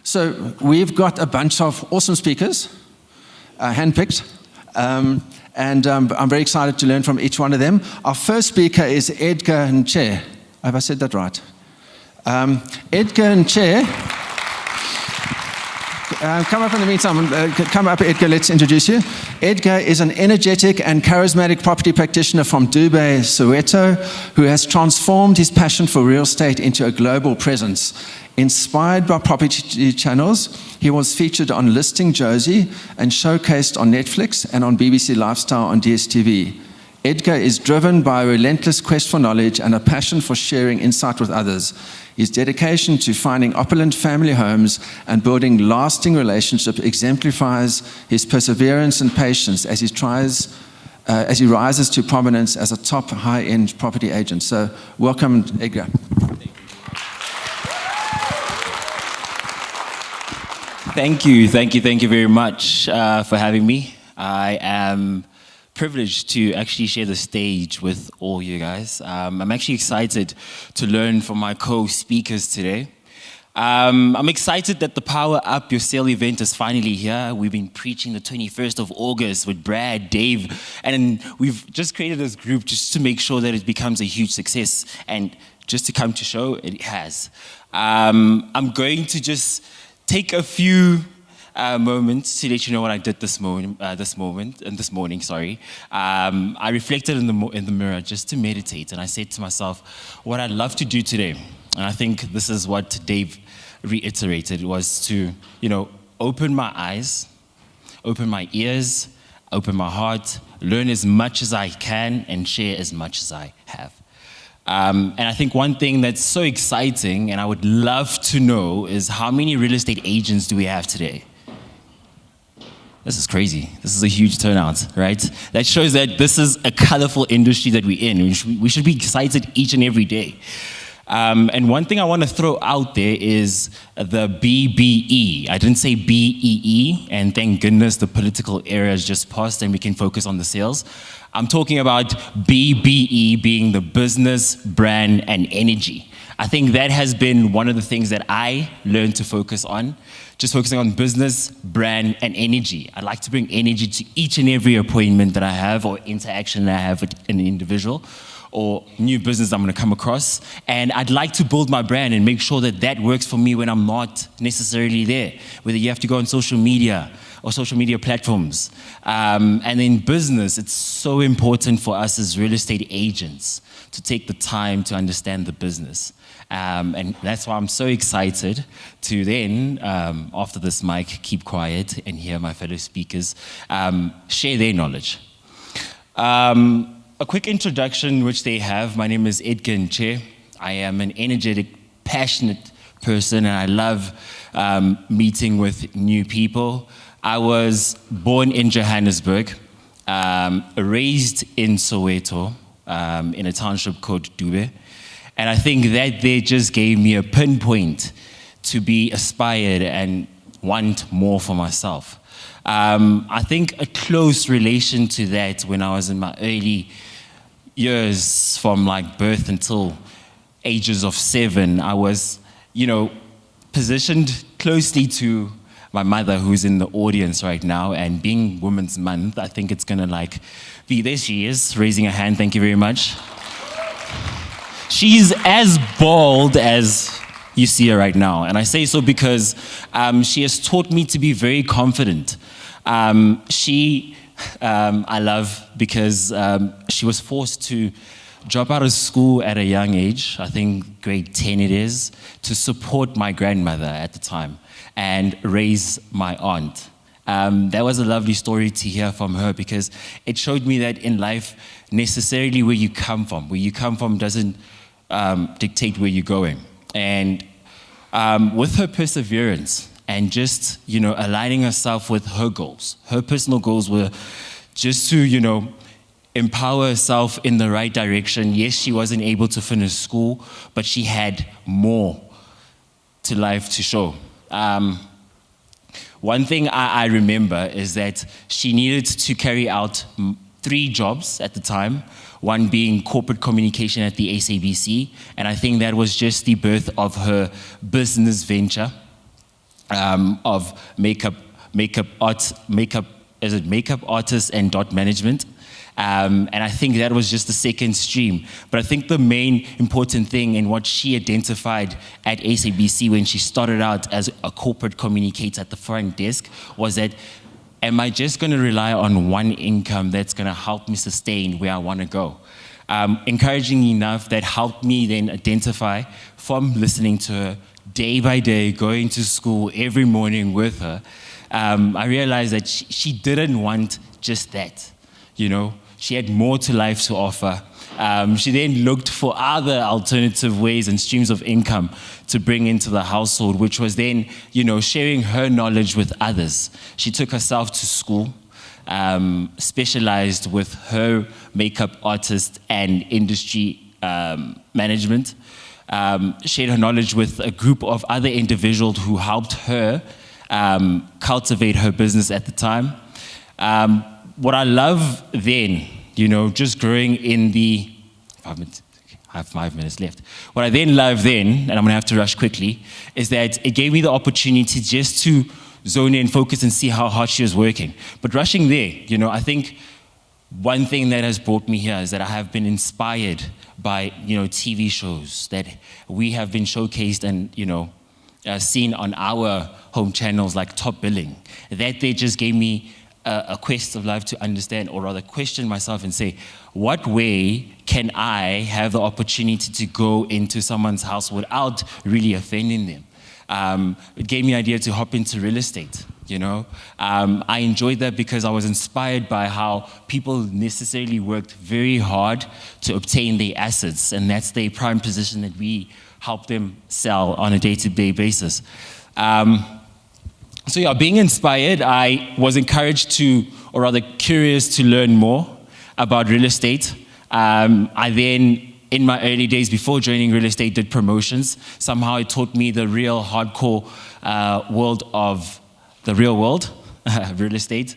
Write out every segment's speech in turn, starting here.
So we've got a bunch of awesome speakers, handpicked, and I'm very excited to learn from each one of them. Our first speaker is Edgar Nche. Have I said that right? Edgar Nche. Come up in the meantime. Come up, Edgar, let's introduce you. Edgar is an energetic and charismatic property practitioner from Dubai, Soweto, who has transformed his passion for real estate into a global presence. Inspired by property channels, he was featured on Listing Josie and showcased on Netflix and on BBC Lifestyle on DSTV. Edgar is driven by a relentless quest for knowledge and a passion for sharing insight with others. His dedication to finding opulent family homes and building lasting relationships exemplifies his perseverance and patience as he rises to prominence as a top high-end property agent. So, welcome, Edgar. Thank you very much for having me. I am privileged to actually share the stage with all you guys. I'm actually excited to learn from my co-speakers today. I'm excited that the Power Up Your Sale event is finally here. We've been preaching the 21st of August with Brad, Dave, and we've just created this group just to make sure that it becomes a huge success. And just to come to show, it has. I'm going to just take a few moments to let you know what I did this morning. I reflected in the mirror just to meditate, and I said to myself, what I'd love to do today, and I think this is what Dave reiterated, was to, open my eyes, open my ears, open my heart, learn as much as I can, and share as much as I have. And I think one thing that's so exciting, and I would love to know, is how many real estate agents do we have today? This is crazy. This is a huge turnout, right? That shows that this is a colorful industry that we're in. We should be excited each and every day. And one thing I want to throw out there is the BBE. I didn't say BEE, and thank goodness the political era has just passed and we can focus on the sales. I'm talking about BBE being the business, brand, and energy. I think that has been one of the things that I learned to focus on, just focusing on business, brand, and energy. I like to bring energy to each and every appointment that I have or interaction that I have with an individual or new business I'm going to come across. And I'd like to build my brand and make sure that that works for me when I'm not necessarily there, whether you have to go on social media or social media platforms. And in business, it's so important for us as real estate agents to take the time to understand the business. And that's why I'm so excited to then, after this mic, keep quiet and hear my fellow speakers share their knowledge. A quick introduction which they have. My name is Edgar Nche. I am an energetic, passionate person, and I love meeting with new people. I was born in Johannesburg, raised in Soweto, in a township called Dubai. And I think that they just gave me a pinpoint to be inspired and want more for myself. I think a close relation to that when I was in my early years, from like birth until ages of 7, I was, positioned closely to my mother, who's in the audience right now, and being Women's Month, I think it's gonna be, there she is, raising her hand, thank you very much. She's as bold as you see her right now. And I say so because she has taught me to be very confident. I love because she was forced to drop out of school at a young age, I think grade 10 it is, to support my grandmother at the time and raise my aunt. That was a lovely story to hear from her because it showed me that in life, necessarily where you come from doesn't dictate where you're going. And with her perseverance and just, aligning herself with her goals, her personal goals were just to, empower herself in the right direction. Yes, she wasn't able to finish school, but she had more to life to show. One thing I remember is that she needed to carry out 3 jobs at the time, one being corporate communication at the SABC, and I think that was just the birth of her business venture. of makeup artists and dot management. And I think that was just the second stream. But I think the main important thing in what she identified at SABC when she started out as a corporate communicator at the front desk was that, am I just going to rely on one income that's going to help me sustain where I want to go? Encouraging enough that helped me then identify from listening to her day by day, going to school every morning with her. I realized that she didn't want just that, you know. She had more to life to offer. She then looked for other alternative ways and streams of income to bring into the household, which was then, you know, sharing her knowledge with others. She took herself to school, specialized with her makeup artist and industry management, shared her knowledge with a group of other individuals who helped her cultivate her business at the time. What I love then, you know, just growing in the 5 minutes, I have 5 minutes left. What I then love then, and I'm gonna have to rush quickly, is that it gave me the opportunity just to zone in, focus, and see how hard she was working. But rushing there, you know, I think one thing that has brought me here is that I have been inspired by, you know, TV shows that we have been showcased and, you know, seen on our home channels like Top Billing. That they just gave me a quest of life to understand, or rather question myself and say, what way can I have the opportunity to go into someone's house without really offending them? It gave me an idea to hop into real estate, you know. I enjoyed that because I was inspired by how people necessarily worked very hard to obtain their assets, and that's the prime position that we help them sell on a day-to-day basis. So yeah, being inspired, I was encouraged to, or rather curious to learn more about real estate. I then, in my early days before joining real estate, did promotions. Somehow it taught me the real hardcore world of the real world, real estate.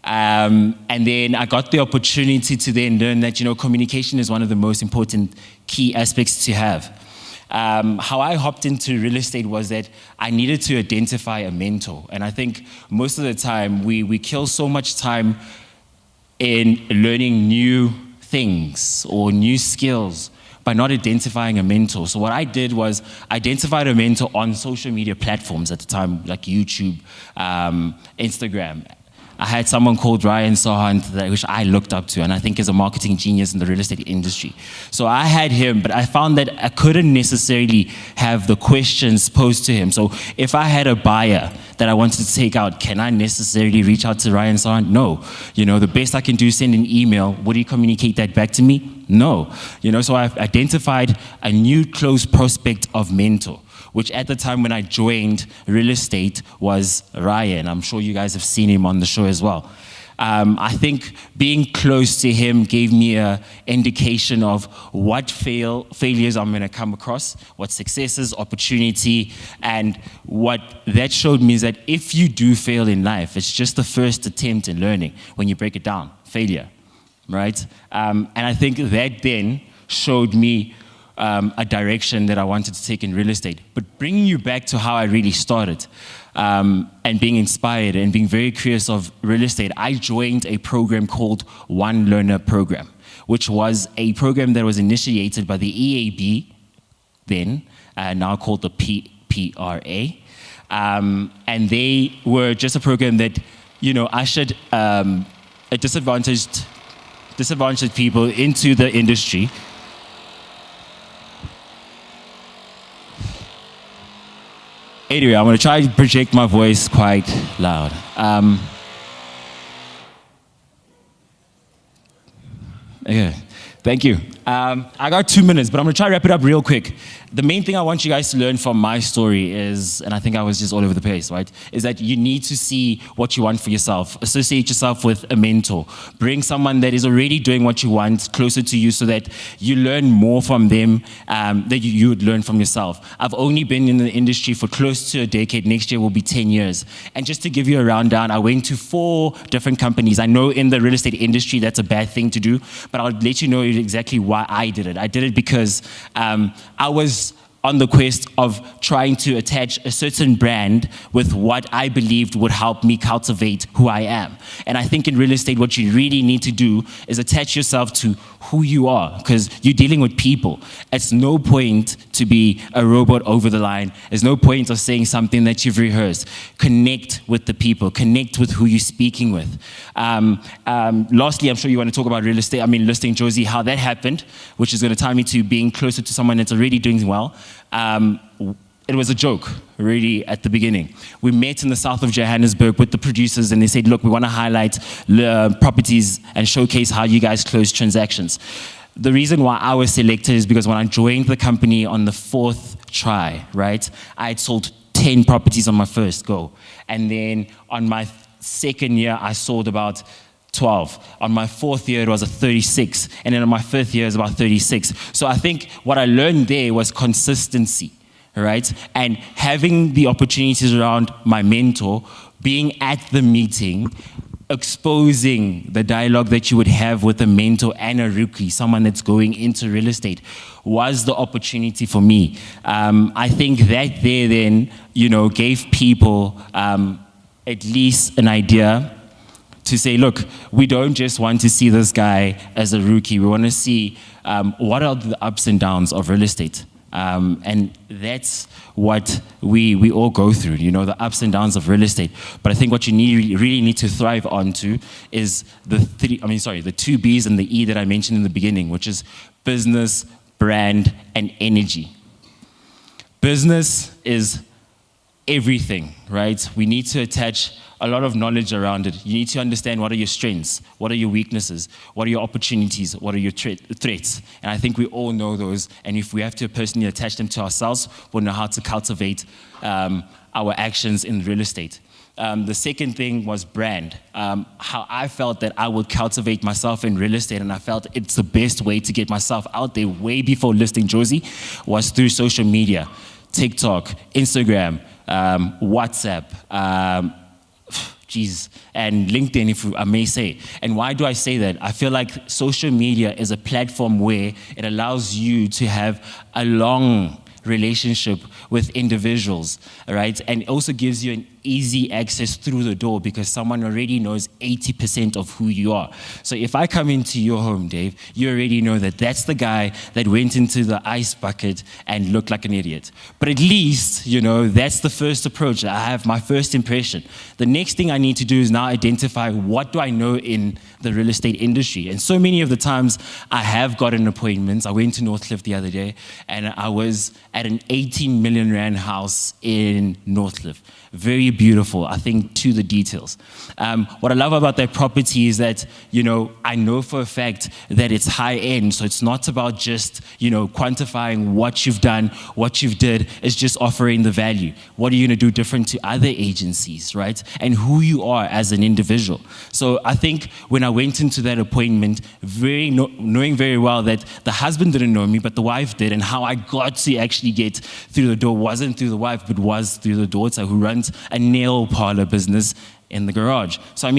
And then I got the opportunity to then learn that, you know, communication is one of the most important key aspects to have. How I hopped into real estate was that I needed to identify a mentor. And I think most of the time we kill so much time in learning new things or new skills by not identifying a mentor. So what I did was identified a mentor on social media platforms at the time, like YouTube, Instagram. I had someone called Ryan Sahant, which I looked up to, and I think is a marketing genius in the real estate industry. So I had him, but I found that I couldn't necessarily have the questions posed to him. So if I had a buyer that I wanted to take out, can I necessarily reach out to Ryan Sahant? No. You know, the best I can do is send an email. Would he communicate that back to me? No. You know, so I've identified a new close prospect of mentor, which at the time when I joined real estate was Ryan. I'm sure you guys have seen him on the show as well. I think being close to him gave me an indication of what failures I'm going to come across, what successes, opportunity, and what that showed me is that if you do fail in life, it's just the first attempt in learning when you break it down, failure, right? And I think that then showed me a direction that I wanted to take in real estate. But bringing you back to how I really started and being inspired and being very curious of real estate, I joined a program called One Learner Program, which was a program that was initiated by the EAB then, now called the PRA. And they were just a program that, you know, ushered disadvantaged people into the industry. Anyway, I'm going to try to project my voice quite loud. Okay, thank you. I got 2 minutes, but I'm going to try to wrap it up real quick. The main thing I want you guys to learn from my story is, and I think I was just all over the place, right, is that you need to see what you want for yourself. Associate yourself with a mentor. Bring someone that is already doing what you want closer to you so that you learn more from them that you would learn from yourself. I've only been in the industry for close to a decade. Next year will be 10 years. And just to give you a rundown, I went to 4 different companies. I know in the real estate industry that's a bad thing to do, but I'll let you know exactly why I did it. I did it because I was on the quest of trying to attach a certain brand with what I believed would help me cultivate who I am. And I think in real estate, what you really need to do is attach yourself to who you are, because you're dealing with people. It's no point to be a robot over the line. There's no point of saying something that you've rehearsed. Connect with the people. Connect with who you're speaking with. Lastly, I'm sure you want to talk about real estate. Listing Josie, how that happened, which is going to tie me to being closer to someone that's already doing well. It was a joke, really, at the beginning. We met in the south of Johannesburg with the producers, and they said, look, we want to highlight properties and showcase how you guys close transactions. The reason why I was selected is because when I joined the company on the 4th try, right, I had sold 10 properties on my first go. And then on my 2nd year, I sold about 12. On my 4th year, it was a 36. And then on my 5th year, it was about 36. So I think what I learned there was consistency, right? And having the opportunities around my mentor, being at the meeting, exposing the dialogue that you would have with a mentor and a rookie, someone that's going into real estate, was the opportunity for me. I think that there then, gave people at least an idea to say, look, we don't just want to see this guy as a rookie. We want to see what are the ups and downs of real estate. And that's what we all go through, the ups and downs of real estate. But I think what you really need to thrive onto is the 2 B's and the E that I mentioned in the beginning, which is business, brand, and energy. Business is everything, right? We need to attach a lot of knowledge around it. You need to understand what are your strengths, what are your weaknesses, what are your opportunities, what are your threats. And I think we all know those. And if we have to personally attach them to ourselves, we'll know how to cultivate our actions in real estate. The second thing was brand. How I felt that I would cultivate myself in real estate, and I felt it's the best way to get myself out there way before listing Josie, was through social media. TikTok, Instagram, WhatsApp, and LinkedIn, if I may say. And why do I say that? I feel like social media is a platform where it allows you to have a long relationship with individuals, right? And it also gives you an easy access through the door because someone already knows 80% of who you are. So if I come into your home, Dave, you already know that that's the guy that went into the ice bucket and looked like an idiot. But at least, that's the first approach. I have my first impression. The next thing I need to do is now identify what do I know in the real estate industry. And so many of the times I have gotten appointments. I went to Northcliffe the other day and I was at an 18 million rand house in Northcliffe. Very beautiful, I think, to the details. What I love about that property is that, I know for a fact that it's high end, so it's not about just, quantifying what you've done, what you've did. It's just offering the value. What are you going to do different to other agencies, right? And who you are as an individual. So I think when I went into that appointment, knowing very well that the husband didn't know me, but the wife did, and how I got to actually get through the door wasn't through the wife, but was through the daughter who runs a nail parlor business in the garage. So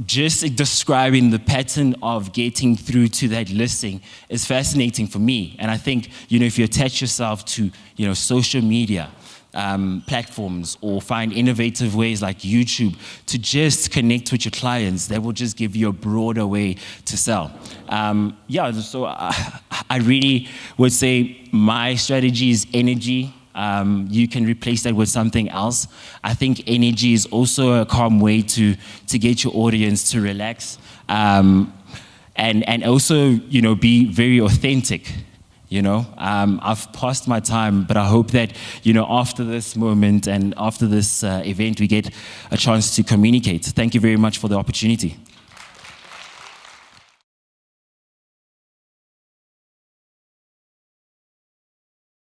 just describing the pattern of getting through to that listing is fascinating for me. And I think, if you attach yourself to, social media platforms or find innovative ways like YouTube to just connect with your clients, that will just give you a broader way to sell. So I really would say my strategy is energy. You can replace that with something else. I think energy is also a calm way to get your audience to relax, and also be very authentic. I've passed my time, but I hope that after this moment and after this event, we get a chance to communicate. Thank you very much for the opportunity.